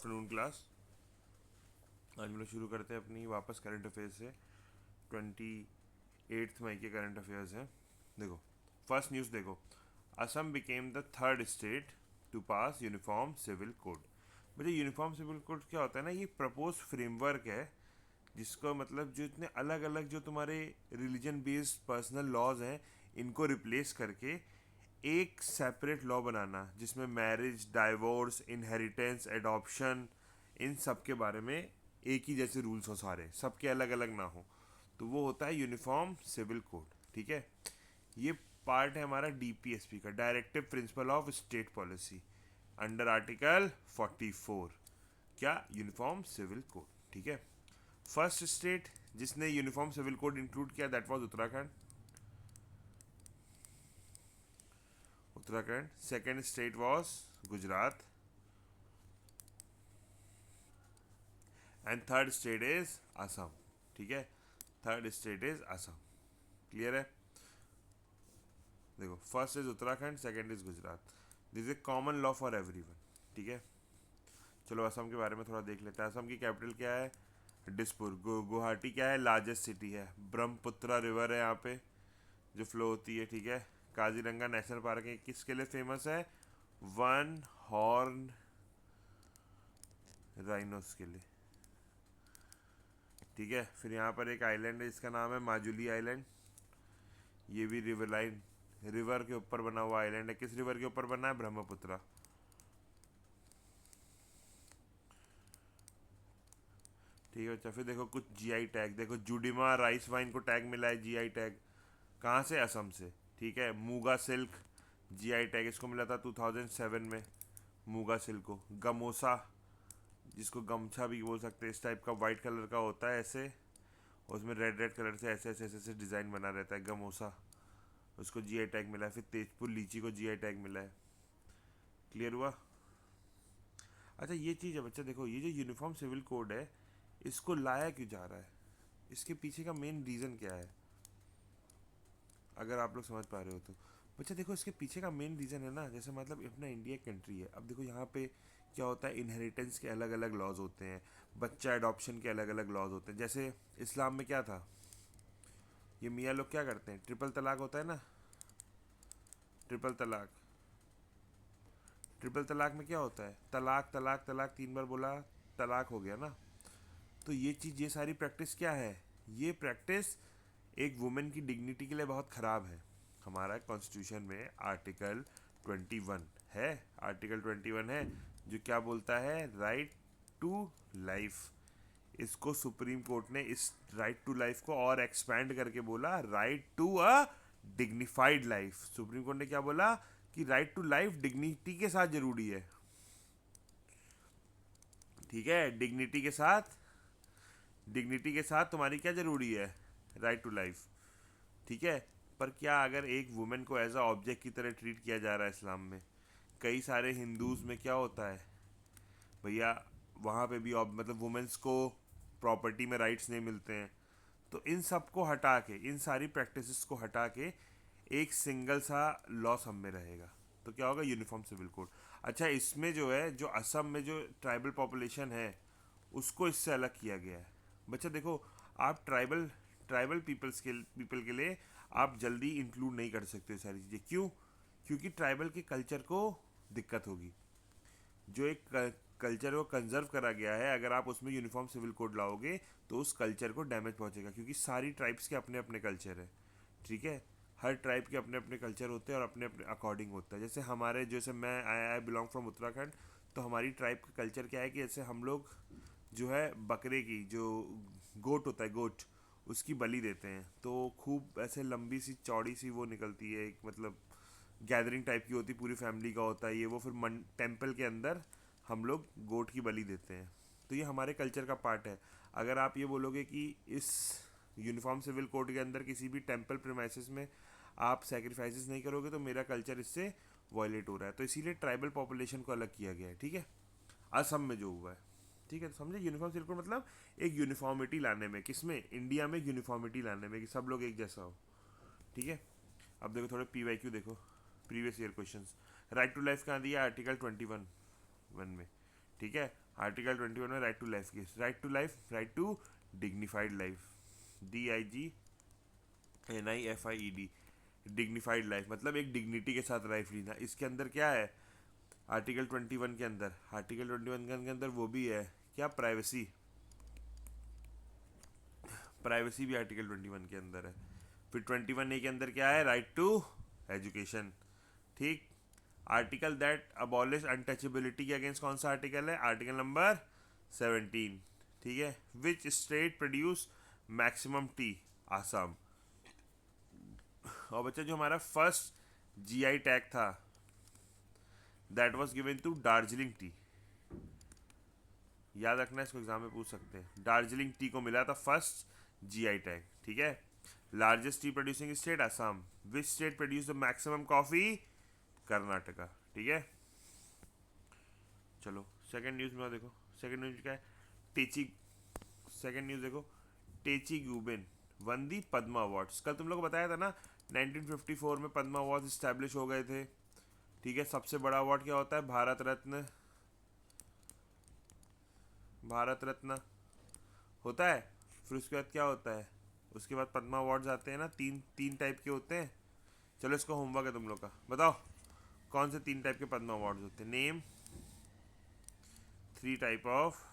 Good afternoon class. आज हम लोग शुरू करते हैं अपनी वापस करंट अफेयर्स से। 28 मई के करंट अफेयर्स हैं। देखो, फर्स्ट न्यूज़ देखो। Assam became the third state to pass uniform civil code. मुझे यूनिफॉर्म सिविल कोड क्या होता है ना, ये प्रपोज फ्रेमवर्क है जिसको मतलब जो इतने अलग अलग जो तुम्हारे रिलीजन बेस्ड पर्सनल लॉज हैं इनको रिप्लेस करके एक सेपरेट लॉ बनाना जिसमें मैरिज, डाइवोर्स, इनहेरिटेंस, एडॉप्शन, इन सब के बारे में एक ही जैसे रूल्स हो, सारे सबके अलग अलग ना हो। तो वो होता है यूनिफॉर्म सिविल कोड। ठीक है, ये पार्ट है हमारा डीपीएसपी का, directive principle of state policy, under article 44। क्या? Uniform civil code. ठीक है। फर्स्ट स्टेट जिसने यूनिफॉर्म सिविल कोड इंक्लूड किया that was Uttarakhand. Uttarakhand. Second state was Gujarat and third state is Assam. ठीक है, third state is Assam. Clear है? देखो, first is Uttarakhand, second is Gujarat. This is common law for everyone. ठीक है, चलो असम के बारे में थोड़ा देख लेते हैं। असम की कैपिटल क्या है? डिसपुर। गुवाहाटी क्या है? लार्जेस्ट सिटी है। ब्रह्मपुत्रा रिवर है यहाँ पे जो फ्लो होती है। ठीक है। काजीरंगा नेशनल पार्क है, किसके लिए फेमस है? वन हॉर्न राइनोस के लिए। ठीक है, फिर यहाँ पर एक आइलैंड है जिसका नाम है माजुली आइलैंड। ये भी रिवर लाइन, रिवर के ऊपर बना हुआ आइलैंड है। किस रिवर के ऊपर बना है? ब्रह्मपुत्रा। ठीक है अच्छा, फिर देखो कुछ जीआई टैग। देखो, जुडिमा राइस वाइन को टैग मिला है, जीआई टैग। कहाँ से? असम से। ठीक है। मूगा सिल्क जीआई टैग इसको मिला था 2007 में। मूगा सिल्क को। गमोसा, जिसको गमछा भी बोल सकते हैं, इस टाइप का वाइट कलर का होता है ऐसे, उसमें रेड रेड कलर से ऐसे ऐसे ऐसे ऐसे डिज़ाइन बना रहता है, गमोसा। उसको जीआई टैग मिला है। फिर तेजपुर लीची को जीआई टैग मिला है। क्लियर हुआ? अच्छा, ये चीज़ है बच्चा, देखो ये जो यूनिफॉर्म सिविल कोड है इसको लाया क्यों जा रहा है, इसके पीछे का मेन रीज़न क्या है, अगर आप लोग समझ पा रहे हो तो। बच्चा देखो, इसके पीछे का मेन रीज़न है ना, जैसे मतलब अपना इंडिया कंट्री है। अब देखो यहाँ पे क्या होता है, इनहेरिटेंस के अलग अलग लॉज होते हैं, बच्चा एडॉप्शन के अलग अलग लॉज होते हैं। जैसे इस्लाम में क्या था, ये मियाँ लोग क्या करते हैं, ट्रिपल तलाक होता है ना, ट्रिपल तलाक। ट्रिपल तलाक में क्या होता है, तलाक तलाक तलाक 3 बार बोला, तलाक हो गया ना। तो ये चीज़, ये सारी प्रैक्टिस क्या है, ये प्रैक्टिस एक वुमेन की डिग्निटी के लिए बहुत ख़राब है। हमारा कॉन्स्टिट्यूशन में आर्टिकल 21 है, आर्टिकल 21 है जो क्या बोलता है, राइट टू लाइफ। इसको सुप्रीम कोर्ट ने इस राइट टू लाइफ को और एक्सपैंड करके बोला right to a dignified life. Supreme court ने क्या बोला कि राइट टू लाइफ डिग्निटी के साथ जरूरी है। ठीक है, डिग्निटी के साथ, डिग्निटी के साथ तुम्हारी क्या ज़रूरी है, राइट टू लाइफ। ठीक है। पर क्या अगर एक वुमेन को एज अ ऑब्जेक्ट की तरह ट्रीट किया जा रहा है इस्लाम में, कई सारे हिंदूज़ में क्या होता है भैया, वहाँ पे भी मतलब वुमेन्स को प्रॉपर्टी में राइट्स नहीं मिलते हैं। तो इन सब को हटा के, इन सारी प्रैक्टिसेस को हटा के एक सिंगल सा लॉ सब में रहेगा। तो क्या होगा, यूनिफॉर्म सिविल कोड। अच्छा, इसमें जो है, जो असम में जो ट्राइबल पॉपुलेशन है उसको इससे अलग किया गया है। बच्चा देखो, आप ट्राइबल ट्राइबल पीपल के लिए आप जल्दी इंक्लूड नहीं कर सकते सारी चीज़ें। क्यों? क्योंकि ट्राइबल के कल्चर को दिक्कत होगी। जो एक कल्चर को कंजर्व करा गया है, अगर आप उसमें यूनिफॉर्म सिविल कोड लाओगे तो उस कल्चर को डैमेज पहुंचेगा, क्योंकि सारी ट्राइब्स के अपने अपने कल्चर है। ठीक है, हर ट्राइब के अपने अपने कल्चर होते हैं और अपने अपने अकॉर्डिंग होता है। जैसे हमारे, जैसे मैं आई बिलोंग फ्रॉम उत्तराखंड, तो हमारी ट्राइब का कल्चर क्या है कि जैसे हम लोग जो है बकरे की, जो गोट होता है, गोट, उसकी बलि देते हैं। तो खूब ऐसे लंबी सी चौड़ी सी वो निकलती है, एक मतलब गैदरिंग टाइप की होती, पूरी फैमिली का होता है ये वो। फिर टेम्पल के अंदर हम लोग गोट की बलि देते हैं। तो ये हमारे कल्चर का पार्ट है। अगर आप ये बोलोगे कि इस यूनिफॉर्म सिविल कोड के अंदर किसी भी टेम्पल प्रेमाइसिस में आप सेक्रीफाइसेस नहीं करोगे तो मेरा कल्चर इससे वॉयलेट हो रहा है। तो इसीलिए ट्राइबल पॉपुलेशन को अलग किया गया है। ठीक है, असम में जो हुआ है। ठीक है, तो समझे, यूनिफॉर्म सिविल कोड मतलब एक यूनिफॉर्मिटी लाने में, किसमें, इंडिया में यूनिफॉर्मिटी लाने में, कि सब लोग एक जैसा हो। ठीक है। अब देखो थोड़े पीवाईक्यू देखो, previous year questions. Right to life कहाँ दिया? आर्टिकल 21 वन में। ठीक है, आर्टिकल 21 में राइट टू लाइफ की, right to life, right to dignified life, DIGNIFIED, dignified life मतलब एक डिग्निटी के साथ लाइफ जीना। इसके अंदर क्या है आर्टिकल 21 के अंदर, आर्टिकल 21 के अंदर वो भी है क्या, प्राइवेसी, प्राइवेसी भी आर्टिकल 21 के अंदर है। फिर 21A के अंदर क्या है, राइट टू एजुकेशन, ठीक। आर्टिकल दैट अबॉलिश अनटचेबिलिटी के अगेंस्ट कौन सा आर्टिकल है, आर्टिकल नंबर 17, ठीक है। Which state produce maximum tea, Assam. और बच्चा जो हमारा फर्स्ट GI टैग था that was given to Darjeeling tea, याद रखना, इसको एग्जाम में पूछ सकते हैं। दार्जिलिंग टी को मिला था फर्स्ट GI टैग, ठीक है। Largest T producing state Assam. Which state produce the maximum coffee, Karnataka, ठीक है। चलो सेकंड न्यूज़ में देखो, सेकंड न्यूज़ क्या है, टेची, सेकंड न्यूज़ देखो, टेची ग्यूबिन वन दी पद्मा अवार्ड्स। कल तुम लोग को बताया था ना 1954 में पद्मा अवार्ड्स इस्टेब्लिश हो गए थे, ठीक है। सबसे बड़ा अवार्ड क्या होता है, भारत रत्न, भारत रत्न होता है। फिर उसके बाद क्या होता है, उसके बाद पद्मा अवार्ड्स आते हैं ना, तीन तीन टाइप के होते हैं। चलो इसको होमवर्क है तुम लोग का, बताओ कौन से 3 टाइप के पद्मा अवार्ड्स होते हैं, name 3 type of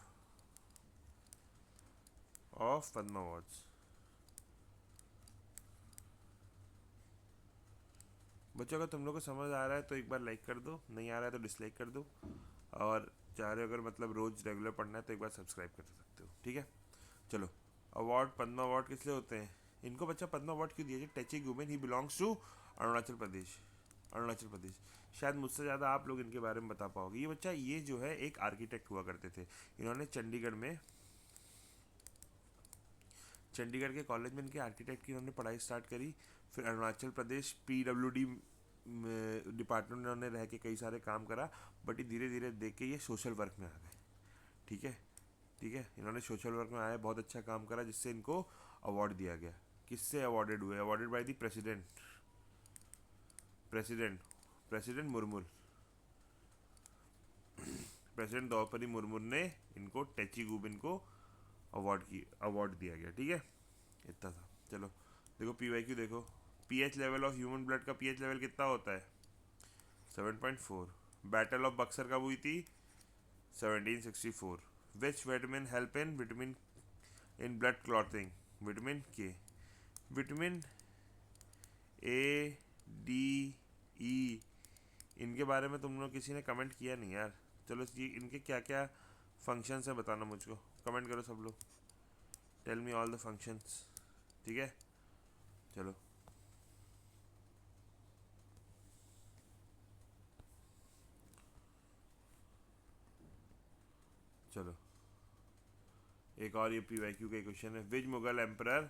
Padma awards. बच्चों अगर तुम लोग को समझ आ रहा है तो एक बार लाइक कर दो, नहीं आ रहा है तो डिसलाइक कर दो, और चाह रहे हो अगर मतलब रोज़ रेगुलर पढ़ना है तो एक बार सब्सक्राइब कर सकते हो, ठीक है। चलो अवार्ड, पद्मा अवार्ड किस लिए होते हैं, इनको बच्चा पद्मा अवार्ड क्यों दिया, टैची गुमेन, he belongs to Arunachal Pradesh, Arunachal Pradesh. शायद मुझसे ज़्यादा आप लोग इनके बारे में बता पाओगे। ये बच्चा ये जो है एक आर्किटेक्ट हुआ करते थे, इन्होंने चंडीगढ़ में, चंडीगढ़ के कॉलेज में इनके आर्किटेक्ट की इन्होंने पढ़ाई स्टार्ट करी। फिर अरुणाचल प्रदेश PWD डिपार्टमेंट में इन्होंने रह के कई सारे काम करा, बट ये धीरे धीरे देख के ये सोशल वर्क में आ गए, ठीक है, ठीक है। इन्होंने सोशल वर्क में आया, बहुत अच्छा काम करा, जिससे इनको अवार्ड दिया गया। किससे अवार्डेड हुए, awarded by the president, president president Murmu, president Draupadi Murmu ने इनको, टेची गुबिन को अवार्ड दिया गया, ठीक है। इतना था। चलो देखो PYQ देखो, pH level of human blood का पीएच लेवल कितना होता है, 7.4। बैटल ऑफ बक्सर कब हुई थी, 1764। Which vitamin help in vitamin in blood clotting, vitamin K. Vitamin A D E, इनके बारे में तुम लोग किसी ने कमेंट किया नहीं यार। चलो ये इनके क्या क्या फंक्शंस है बताना मुझको, कमेंट करो सब लोग, tell me all the functions, ठीक है। चलो चलो एक और ये PYQ का क्वेश्चन है, which Mughal emperor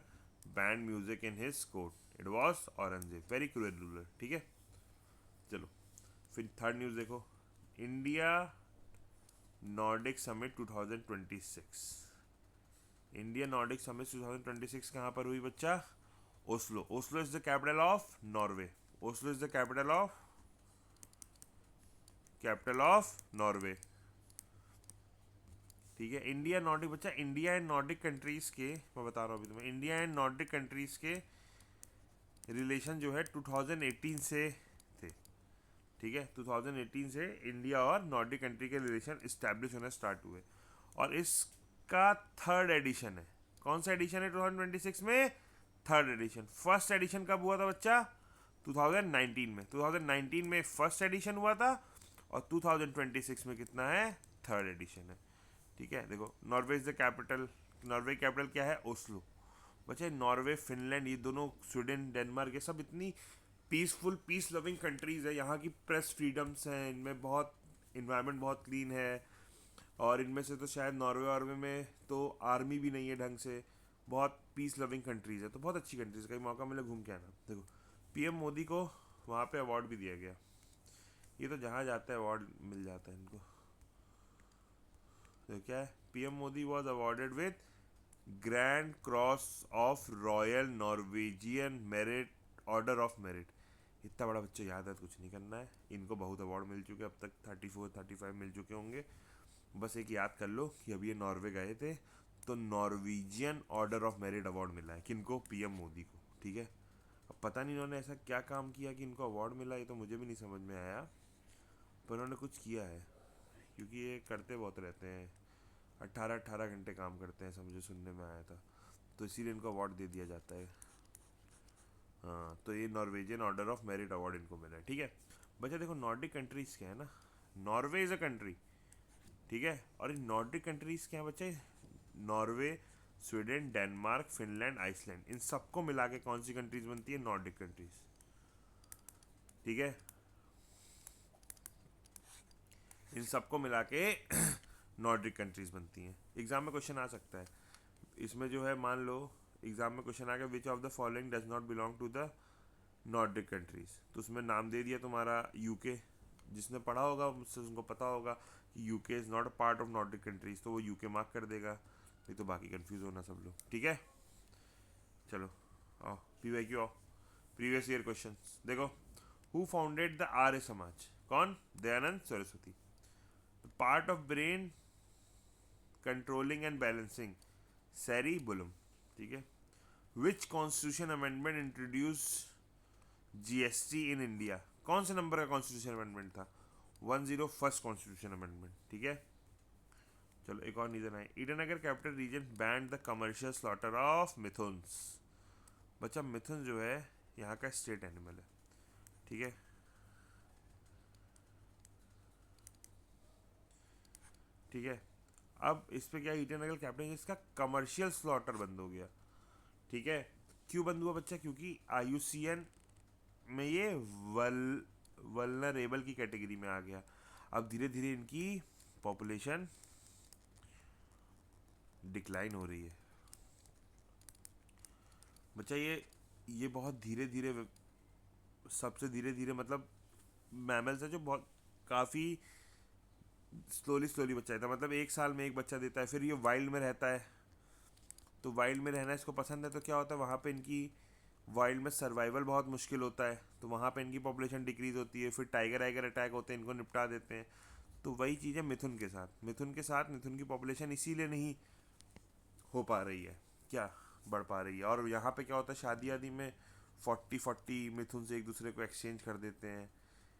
banned music in his court, it was Aurangzeb, very cruel ruler, ठीक है। चलो फिर थर्ड न्यूज़ देखो, India Nordic summit 2026, India Nordic summit 2026 कहाँ पर हुई बच्चा, Oslo. Oslo is the capital of Norway, Oslo is the capital of Norway, ठीक है। इंडिया नॉर्डिक बच्चा, इंडिया एंड नॉर्डिक कंट्रीज के, मैं बता रहा हूँ अभी तुम्हें, इंडिया एंड नॉर्डिक कंट्रीज के रिलेशन जो है 2018 से थे, ठीक है। 2018 से इंडिया और नॉर्डिक कंट्री के रिलेशन इस्टेब्लिश होना स्टार्ट हुए, और इसका थर्ड एडिशन है। कौन सा एडिशन है 2026 में, थर्ड एडिशन। फर्स्ट एडिशन कब हुआ था बच्चा, 2019 में, 2019 में फर्स्ट एडिशन हुआ था, और 2026 में कितना है, थर्ड एडिशन है, ठीक है। देखो Norway is the capital, Norway capital क्या है, ओस्लो। बच्चे नॉर्वे, फिनलैंड, ये दोनों, स्वीडन, डेनमार्क, ये सब इतनी पीसफुल, पीस लविंग कंट्रीज़ है। यहाँ की प्रेस फ्रीडम्स हैं, इनमें बहुत, इन्वायरमेंट बहुत क्लीन है, और इनमें से तो शायद नॉर्वे में तो आर्मी भी नहीं है ढंग से, बहुत पीस लविंग कंट्रीज़ है, तो बहुत अच्छी कंट्रीज़, कहीं मौका मिले घूम के आना। देखो PM मोदी को वहाँ पे अवार्ड भी दिया गया, ये तो जहाँ जाता है अवार्ड मिल जाता है इनको। तो क्या है, PM Modi was awarded with grand cross of royal Norwegian merit, order of merit. इतना बड़ा बच्चा याद है, कुछ नहीं करना है, इनको बहुत अवार्ड मिल चुके हैं अब तक, 34-35 मिल चुके होंगे। बस एक याद कर लो कि अभी ये नॉर्वे गए थे, तो Norwegian order of merit award मिला है किनको, पीएम मोदी को, ठीक है। अब पता नहीं इन्होंने ऐसा क्या काम किया कि इनको अवार्ड मिला, ये तो मुझे भी नहीं समझ में आया, पर उन्होंने कुछ किया है, क्योंकि ये करते बहुत रहते हैं, 18-18 घंटे काम करते हैं, समझो सुनने में आया था, तो इसीलिए इनको अवार्ड दे दिया जाता है। हाँ, तो ये Norwegian order of merit award इनको मिला है, ठीक है। बच्चा देखो नॉर्डिक कंट्रीज क्या है ना, नॉर्वे इज़ अ कंट्री, ठीक है, और इन नॉर्डिक कंट्रीज क्या है बच्चे, Norway, Sweden, Denmark, Finland, Iceland, इन सबको मिला के कौन सी कंट्रीज बनती है, नॉर्डिक कंट्रीज, ठीक है। इन सबको मिला के नॉर्डिक कंट्रीज बनती हैं। एग्जाम में क्वेश्चन आ सकता है इसमें, जो है मान लो एग्जाम में क्वेश्चन आ गया, which of the following does not belong to the Nordic countries, तो उसमें नाम दे दिया तुम्हारा यूके, जिसने पढ़ा होगा मुझसे उनको पता होगा कि UK is not a part of Nordic countries, तो वो यूके मार्क कर देगा, नहीं तो बाकी कंफ्यूज होना सब लोग, ठीक है। चलो आओ पीवाईक्यू आओ, प्रीवियस ईयर क्वेश्चन देखो। Who founded the Arya Samaj, कौन, Dayanand Saraswati. Part of brain controlling and balancing, cerebellum, ठीक है। Which constitution amendment introduce GST in India, कौन से नंबर का कॉन्स्टिट्यूशन अमेंडमेंट था, 101st कॉन्स्टिट्यूशन अमेंडमेंट, ठीक है। चलो एक और रीजन है, Itanagar capital region banned the commercial slaughter of mithuns. बच्चा मिथुन जो है यहाँ का स्टेट एनिमल है, ठीक है, ठीक है। अब इस पे क्या, ईटानगर कैपिटल, इसका कमर्शियल स्लॉटर बंद हो गया, ठीक है। क्यों बंद हुआ बच्चा, क्योंकि आईयूसीएन में ये वल्नरेबल की कैटेगरी में आ गया। अब धीरे धीरे इनकी पॉपुलेशन डिक्लाइन हो रही है बच्चा, ये बहुत धीरे धीरे, सबसे धीरे धीरे मतलब मैमल्स है जो बहुत काफ़ी स्लोली स्लोली बच्चा देता है, मतलब एक साल में एक बच्चा देता है, फिर ये वाइल्ड में रहता है, तो वाइल्ड में रहना इसको पसंद है, तो क्या होता है वहाँ पे इनकी वाइल्ड में सर्वाइवल बहुत मुश्किल होता है, तो वहाँ पे इनकी पॉपुलेशन डिक्रीज होती है, फिर टाइगर आइगर अटैक होते हैं, इनको निपटा देते हैं। तो वही चीज़ है मिथुन के साथ, मिथुन की पॉपुलेशन इसीलिए नहीं हो पा रही है, क्या बढ़ पा रही है। और यहाँ पे क्या होता है, शादी आदि में 40-40 मिथुन से एक दूसरे को एक्सचेंज कर देते हैं,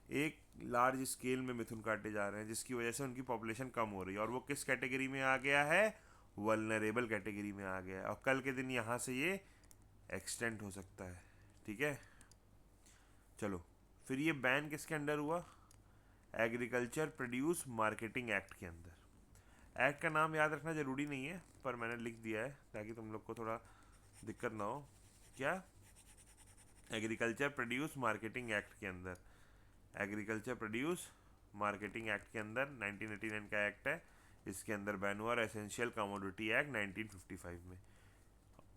एक लार्ज स्केल में मिथुन काटे जा रहे हैं, जिसकी वजह से उनकी पॉपुलेशन कम हो रही है, और वो किस कैटेगरी में आ गया है, वल्नरेबल कैटेगरी में आ गया है, और कल के दिन यहाँ से ये एक्सटेंड हो सकता है, ठीक है। चलो फिर ये बैन किसके अंडर हुआ, एग्रीकल्चर प्रोड्यूस मार्केटिंग एक्ट के अंदर। एक्ट का नाम याद रखना ज़रूरी नहीं है, पर मैंने लिख दिया है ताकि तुम लोग को थोड़ा दिक्कत ना हो। क्या, एग्रीकल्चर प्रोड्यूस मार्केटिंग एक्ट के अंदर, एग्रीकल्चर प्रोड्यूस मार्केटिंग एक्ट के अंदर 1989 का एक्ट है, इसके अंदर बैन हुआ, और एसेंशियल कमोडिटी एक्ट 1955 में,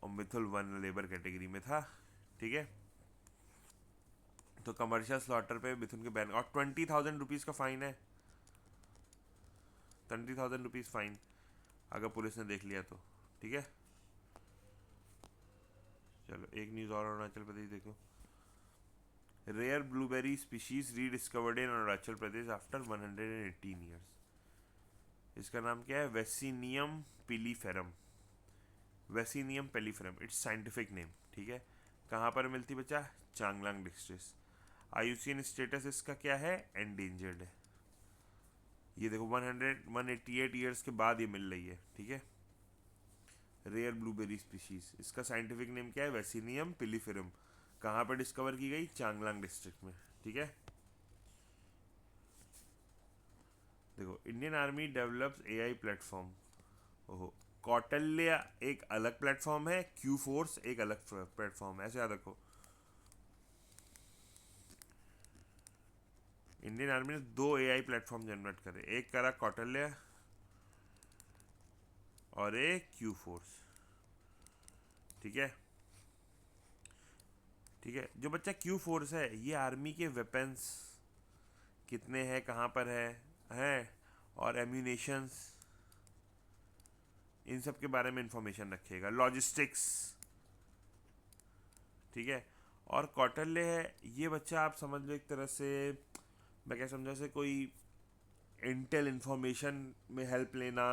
और मिथुल वन लेबर कैटेगरी में था, ठीक है। तो कमर्शियल स्लॉटर पे मिथुन के बैन, और 20,000 रुपीज़ का फाइन है, 20,000 रुपीज़ फाइन अगर पुलिस ने देख लिया तो, ठीक है। चलो एक न्यूज़ और, अरुणाचल प्रदेश देखो, rare blueberry species rediscovered in Arunachal Pradesh after 118 years. इसका नाम क्या है, Vaccinium piliferum, Vaccinium piliferum, it's scientific name, ठीक है। कहाँ पर मिलती बच्चा, चांगलांग डिस्ट्रिक्ट। आईयूसीएन स्टेटस इसका क्या है, एंडेंजर्ड है। ये देखो 188 ईयर्स के बाद ये मिल रही है, ठीक है। रेयर ब्लूबेरी स्पीशीज, इसका साइंटिफिक नेम क्या है, वेसिनियम पिलीफेरम। कहाँ पर डिस्कवर की गई, चांगलांग डिस्ट्रिक्ट में, ठीक है। देखो Indian army develops AI platform, ओहो, कौटल्या एक अलग प्लेटफॉर्म है, क्यू फोर्स एक अलग प्लेटफॉर्म है, ऐसे याद रखो। इंडियन आर्मी ने 2 एआई प्लेटफॉर्म जनरेट करे, एक करा कौटल्या और एक क्यू फोर्स, ठीक है, ठीक है। जो बच्चा क्यू फोर्स है, ये आर्मी के वेपन्स कितने हैं, कहाँ पर है और एम्यूनेशंस, इन सब के बारे में इंफॉर्मेशन रखेगा, लॉजिस्टिक्स, ठीक है। और कौटल्य है, ये बच्चा आप समझ लो एक तरह से, मैं क्या समझा से, कोई इंटेल इंफॉर्मेशन में हेल्प लेना,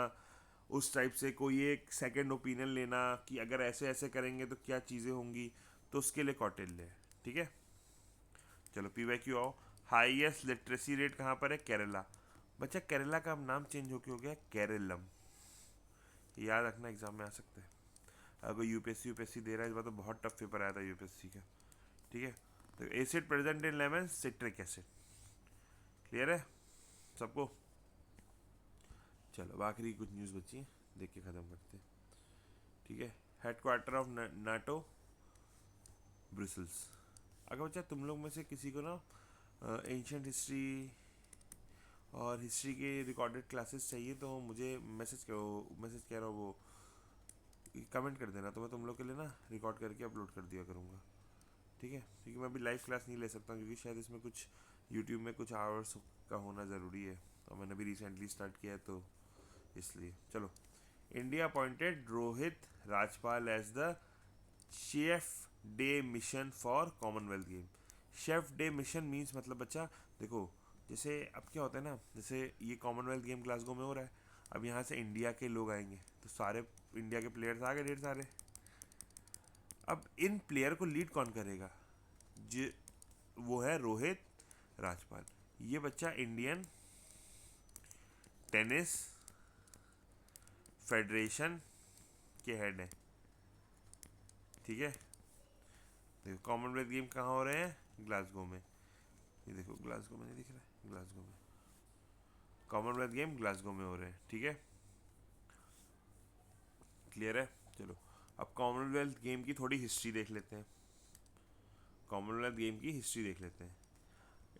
उस टाइप से कोई एक सेकंड ओपिनियन लेना कि अगर ऐसे ऐसे करेंगे तो क्या चीज़ें होंगी, तो उसके लिए कौटिल्य है। ठीक है, चलो पीवाईक्यू आओ। हाईएस्ट लिटरेसी रेट कहाँ पर है? केरला। बच्चा केरला का अब नाम चेंज होके हो गया केरलम, याद रखना, एग्जाम में आ सकता है। अगर यूपीएससी दे रहा है इस बार तो बहुत टफ पेपर आया था यूपीएससी का। ठीक है, तो acid present in lemon, citric acid. Clear है सबको? चलो अब आखिरी कुछ न्यूज़ बची है, देख के ख़त्म करते हैं। ठीक है, हेडक्वार्टर ऑफ नाटो ब्रुसल्स। अगर बच्चा तुम लोग में से किसी को ना एंशंट हिस्ट्री और हिस्ट्री के रिकॉर्डेड क्लासेस चाहिए तो मुझे मैसेज करो, मैसेज कह रहा हूँ वो कमेंट कर देना, तो मैं तुम लोग के लिए ना रिकॉर्ड करके अपलोड कर दिया करूँगा। ठीक है, क्योंकि मैं अभी लाइव क्लास नहीं ले सकता क्योंकि शायद इसमें कुछ यूट्यूब में कुछ आवर्स का होना ज़रूरी है, और मैंने अभी रिसेंटली स्टार्ट किया है तो इसलिए। चलो, India appointed Rohit Rajpal as the chef de mission for commonwealth game. Chef de mission means मतलब बच्चा देखो, जैसे अब क्या होता है ना, जैसे ये कॉमनवेल्थ गेम ग्लासगो में हो रहा है, अब यहाँ से इंडिया के लोग आएंगे तो सारे इंडिया के प्लेयर्स आ गए ढेर सारे। अब इन प्लेयर को लीड कौन करेगा? जो वो है रोहित राजपाल। ये बच्चा इंडियन टेनिस फेडरेशन के हेड है। ठीक है, देखो कॉमनवेल्थ गेम कहाँ हो रहे हैं? ग्लासगो में। ये देखो ग्लासगो में नहीं दिख रहा है? ग्लासगो में कॉमनवेल्थ गेम ग्लासगो में हो रहे हैं। ठीक है, क्लियर है? चलो अब कॉमनवेल्थ गेम की थोड़ी हिस्ट्री देख लेते हैं। कॉमनवेल्थ गेम की हिस्ट्री देख लेते हैं।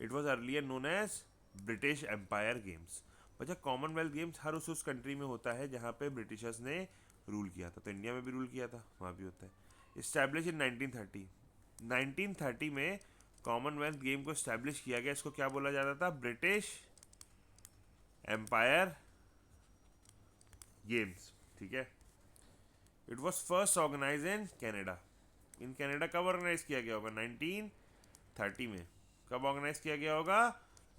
It was earlier known as British empire games. बच्चा कॉमनवेल्थ गेम्स हर उस कंट्री में होता है जहाँ पे ब्रिटिशर्स ने रूल किया था, तो इंडिया में भी रूल किया था, वहाँ भी होता है। Establish in 1930। 1930 में कॉमनवेल्थ गेम को इस्टेब्लिश किया गया। इसको क्या बोला जाता था? British empire games. ठीक है, it was first organise in Canada. In Canada कब ऑर्गेनाइज किया गया होगा? 1930 में। कब ऑर्गेनाइज किया गया होगा?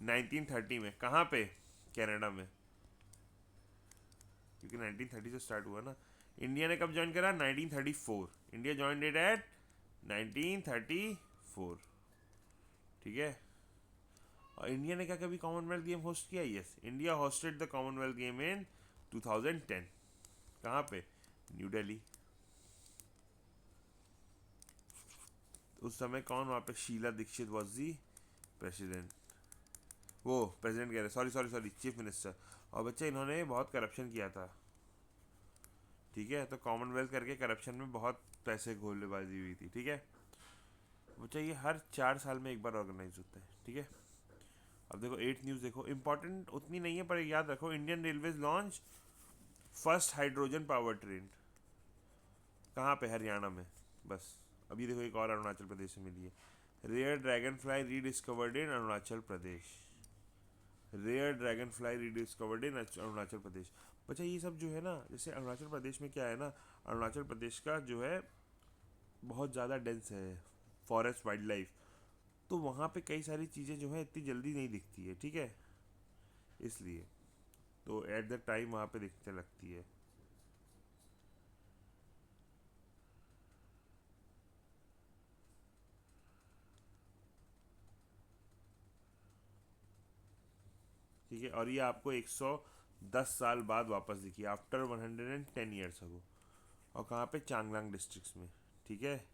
1930 में। कहाँ पे? कनाडा में, क्योंकि 1930 से स्टार्ट हुआ ना। इंडिया ने कब ज्वाइन करा? 1934। India join it at 1934। ठीक है, और इंडिया ने क्या कभी कॉमनवेल्थ गेम होस्ट किया? Yes, India hosted the commonwealth game in 2010। कहाँ पे? न्यू दिल्ली। उस समय कौन वहाँ पे? Sheila Dikshit was the president. वो प्रेसिडेंट कह रहे, sorry sorry sorry, chief minister. और बच्चे इन्होंने बहुत करप्शन किया था। ठीक है, तो कॉमनवेल्थ करके करप्शन में बहुत पैसे घोलेबाजी हुई थी। ठीक है बच्चा, ये हर 4 साल में एक बार ऑर्गेनाइज होता है। ठीक है, अब देखो 8 न्यूज़ देखो, इंपॉर्टेंट उतनी नहीं है पर याद रखो। Indian railways launch first hydrogen power train. कहाँ पे? हरियाणा में। बस अभी देखो एक और अरुणाचल प्रदेश से मिली है। Rare dragonfly rediscovered in Arunachal Pradesh. Rare dragonfly rediscovered in Arunachal Pradesh. बच्चा ये सब जो है ना, जैसे अरुणाचल प्रदेश में क्या है ना, अरुणाचल प्रदेश का जो है बहुत ज़्यादा डेंस है फॉरेस्ट वाइल्ड लाइफ, तो वहाँ पे कई सारी चीज़ें जो है इतनी जल्दी नहीं दिखती है। ठीक है, इसलिए तो एट द टाइम वहाँ पे दिखने लगती है। ठीक है, और ये आपको 110 साल बाद वापस दिखी, आफ्टर 110 ईयर्स अगो। और कहाँ पे? चांगलांग डिस्ट्रिक्ट में। ठीक है,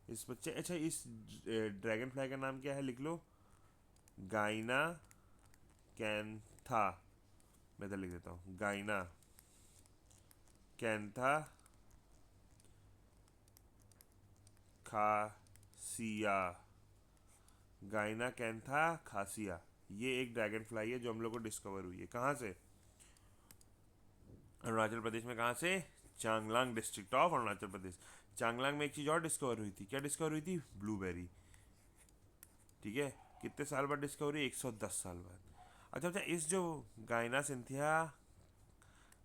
इस बच्चे, अच्छा इस ड्रैगन फ्लाई का नाम क्या है? लिख लो, गाइना कैंथा। मैं तो लिख देता हूँ गाइना कैंथा खासिया। गाइना कैंथा खासिया, ये एक ड्रैगन फ्लाई है जो हम लोग को डिस्कवर हुई है। कहाँ से? अरुणाचल प्रदेश में। कहाँ से? Changlang district of Arunachal Pradesh. चांगलांग में एक चीज़ और डिस्कवर हुई थी। क्या डिस्कवर हुई थी? ब्लूबेरी। ठीक है, कितने साल बाद डिस्कवर हुई? 110 साल बाद। अच्छा अच्छा, इस जो गाइना सिंथिया,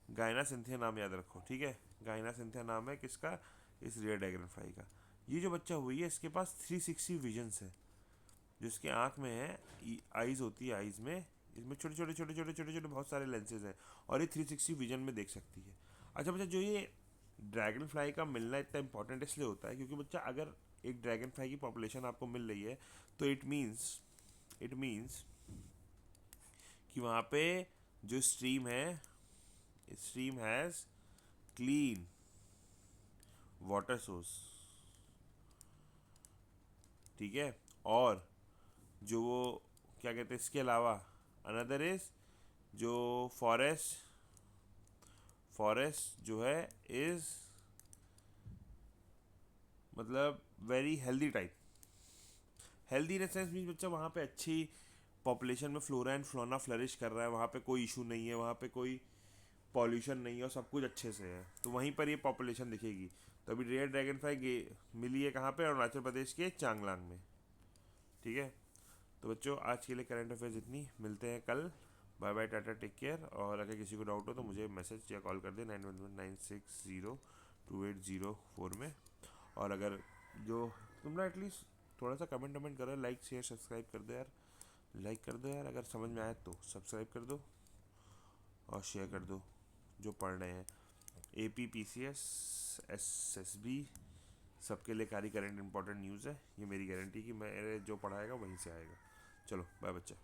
गाइना सिंथिया नाम याद रखो। ठीक है, गाइना सिंथिया नाम है किसका? इस रेयर ड्रैगन फ्लाई का। ये जो बच्चा हुई है इसके पास 360 विजन्स है, जो इसके आँख में है, आइज़ होती है, आइज़ में इसमें छोटे छोटे छोटे छोटे छोटे छोटे बहुत सारे लेंसेज हैं और ये 360 विजन में देख सकती है। अच्छा बच्चा, जो ये ड्रैगन फ्लाई का मिलना इतना इंपॉर्टेंट इसलिए होता है क्योंकि बच्चा अगर एक ड्रैगन फ्लाई की पॉपुलेशन आपको मिल रही है तो इट मीन्स कि वहाँ पे जो स्ट्रीम है, stream has clean water source, ठीक है। और जो वो क्या कहते हैं, इसके अलावा अनदर इज जो फॉरेस्ट जो है इज मतलब very healthy type. Healthy in sense means बच्चा वहाँ पे अच्छी पॉपुलेशन में फ्लोरा एंड फ्लोना फ्लरिश कर रहा है, वहाँ पे कोई इशू नहीं है, वहाँ पे कोई पॉल्यूशन नहीं है और सब कुछ अच्छे से है, तो वहीं पर ये पॉपुलेशन दिखेगी। तो अभी रेयर ड्रैगन फ्लाई मिली है कहाँ पे, अरुणाचल प्रदेश के चांगलांग में, ठीक है। तो बच्चों आज के लिए करंट अफेयर्स इतनी, मिलते हैं कल। Bye bye, tata, take care. और अगर किसी को डाउट हो तो मुझे मैसेज या कॉल कर दे 9119602804 में। और अगर जो तुम ना एटलीस्ट थोड़ा सा कमेंट वमेंट करो, लाइक शेयर सब्सक्राइब कर दो यार, लाइक कर दो यार, अगर समझ में आए तो सब्सक्राइब कर दो और शेयर कर दो जो पढ़ रहे हैं। AP PCS SSB सबके लिए कारी करंट इंपॉर्टेंट न्यूज़ है, ये मेरी गारंटी कि मेरे जो पढ़ाएगा वहीं से आएगा। चलो बाय बच्चा।